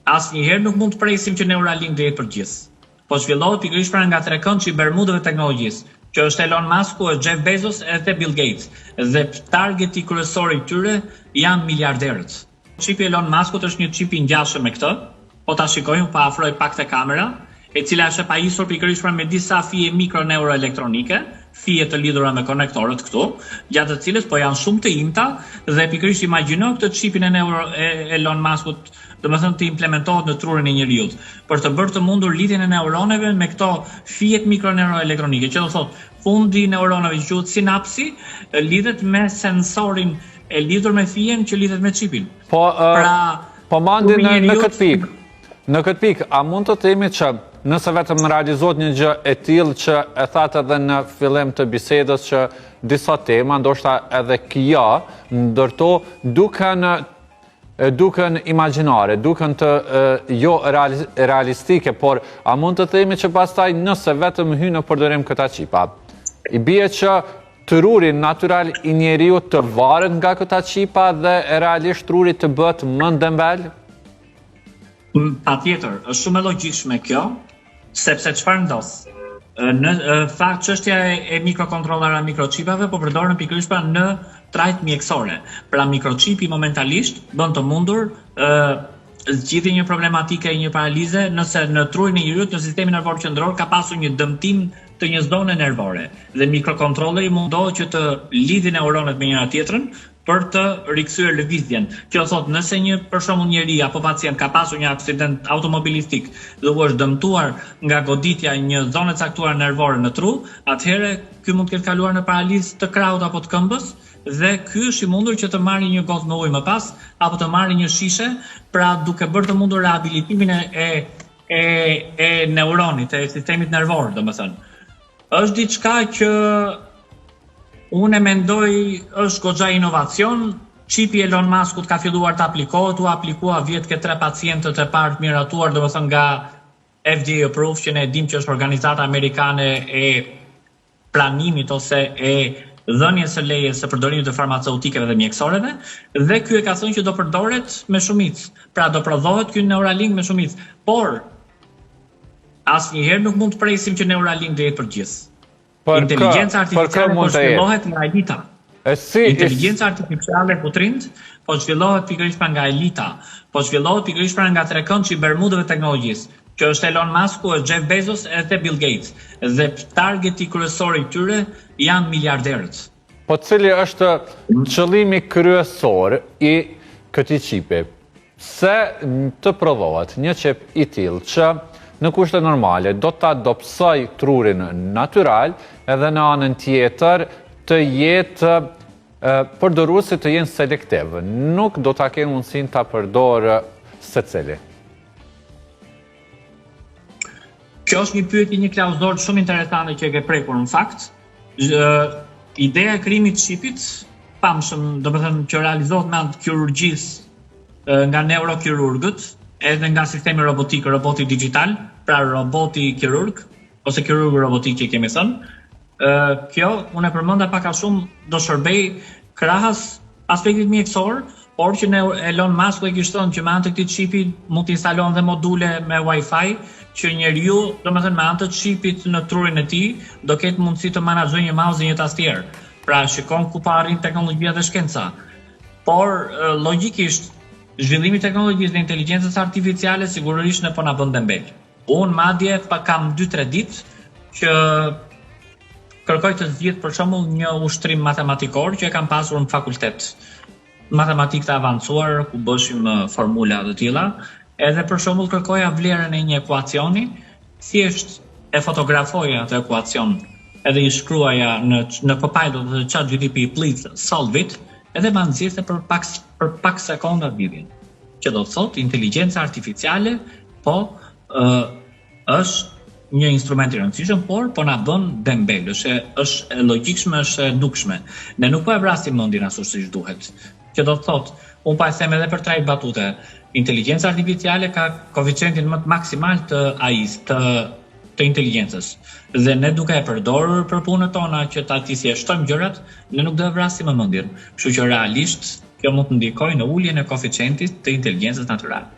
asnjëherë nuk mund të presim që Neuralink të jetë për gjithë. Po zhvillohet pikërisht pra nga trekëndshi i Bermudëve të teknologjisë, që është Elon Musk, Jeff Bezos edhe Bill Gates, dhe targeti kryesor i tyre janë miliarderët. Qipi Elon Muskut është një çip i ngjashëm me këtë, po ta shikojmë pa afroj pak te kamera, e cila është e pajisur pikërisht pra me disa fije mikroneuroelektronike, fije të lidhura me konektorët këtu, gjatë të cilës po janë shumë të imta dhe pikërisht imagjino këtë çipin e Elon Muskut, domethënë të implementohet në trurin e njerëzit, për të bërë të mundur lidhjen e neuroneve me këto fijet mikroneuroelektronike, që do thotë fundi i neuronave që quhet sinapsi lidhet me sensorin e lidhur me fijen që lidhet me çipin. Po mandi në këtë pikë. Në këtë pikë, a mund të themi që nëse vetëm në realizohet një gjë e tillë që e thatë edhe në fillim të bisedës që disa tema, ndoshta edhe kjo, ndërto duken imagjinare, duken të jo realistike, por a mund të themi që pastaj nëse vetëm hyn në përdorim këta qipa, i bie që truri natyral i njeriu të varet nga këta qipa dhe realisht truri të bëhet më ndembel? Patjetër, është shumë e logjikshme kjo, sepse çfarë ndos? Në fakt çështja e mikrokontrollerave, mikroçipave po përdoren pikërisht pra në trajt mjekësore. Pra mikroçipi momentalisht bën të mundur zgjidhje një problematike, një paralize, nëse në trurin e njeriut, në sistemin nervor qendror ka pasur një dëmtim të një zone nervore dhe mikrokontrolleri mundohet që të lidhë neuronet me njëra tjetrën për të rikthyer lëvizjen. Kjo thotë nëse për shembull njeri apo pacient ka pasur një aksident automobilistik dhe u është dëmtuar nga goditja një zone caktuar nervore në tru, atëherë ky mund të ketë kaluar në paralizë të krahut apo të këmbës dhe ky është i mundur që të marrë një gotë me ujë më pas apo të marrë një shishe, pra duke bërë të mundur rehabilitimin e neuronit, e sistemit nervor, domethënë. Është diçka që unë mendoj është goxha inovacion. Qipi Elon Muskut ka filluar të aplikohet, u aplikua vjet ke 3 pacientët e parë të miratuar, domethënë nga FDA approved, që ne dim që është organizata amerikane e planimit ose e dhënies së lejes së përdorimit të farmaceutikeve dhe mjekësoreve, dhe ky e ka thënë që do përdoret me shumicë. Pra do prodhohet ky Neuralink me shumicë, por asnjëherë nuk mund të presim që Neuralink të jetë për gjithë. Inteligjenca artificiale po zhvillohet nga elita. Inteligjenca artificiale po trind, po zhvillohet pikërisht nga elita, po zhvillohet pikërisht nga trekëndshi i Bermudëve të teknologjisë, që është Elon Musk, Jeff Bezos edhe Bill Gates, dhe targeti kryesor i tyre janë miliarderët. Po cili është qëllimi kryesor i këtij qipi? Se të prodhohet një çip i tillë që në kushte normale do ta dobësoj trurin natyral, edhe në anën tjetër të jetë përdoruesi të jenë selektiv. Nuk do ta kenë mundësinë ta përdorë secili. Kjo është një pyetje, një klauzor shumë interesante që e ke prekur në fakt. Ideja e krijimit të çipit, pamshëm, domethënë që realizohet me anë të kirurgjisë nga neurokirurgët, edhe nga sistemi robotik, roboti digital, pra roboti kirurg, ose kirurgu robotik që kemi thënë. Kjo, unë e përmenda pak a shumë, do shërbej krahas aspektit mjekësor, por që Elon Musk e kishte thënë që me anë të këtij qipi mund të instalon dhe module me Wi-Fi, që njeriu, domethënë me anë të çipit në trurin e tij, do ketë mundësi të menaxhojë një mouse dhe një tastier. Pra shikon ku po arrin teknologjia dhe shkenca. Por logjikisht zhvillimi i teknologjisë dhe inteligjencës artificiale sigurisht ne po na bën dembel. Unë madje kam 2-3 ditë që kërkoj të zgjidh për shembull një ushtrim matematikor që e kam pasur në fakultet. Matematikë të avancuar, ku bëshim formula të tilla, edhe për shembull kërkoja vlerën e një ekuacioni, thjesht e fotografoja atë ekuacion, edhe i shkruaja në Copilot dhe ChatGPT, please solve it, edhe ma nxirrte për pak sekonda lidhjen. Që do të thotë inteligjenca artificiale po është një instrument i rëndësishëm, por po na bën dembel, është e logjikshme, është e dukshme. Ne nuk po e vrasim mendjen ashtu siç duhet. Që do të thotë, unë pa e them edhe për trajt batute, inteligjenca artificiale ka koeficientin më të maksimal të AI-s, të inteligjencës. Dhe ne duke e përdorur për punët tona që ta thjeshtojmë gjërat, ne nuk do e vrasim mendjen. Kështu që realisht kjo mund të ndikojë në uljen e koeficientit të inteligjencës natyrale.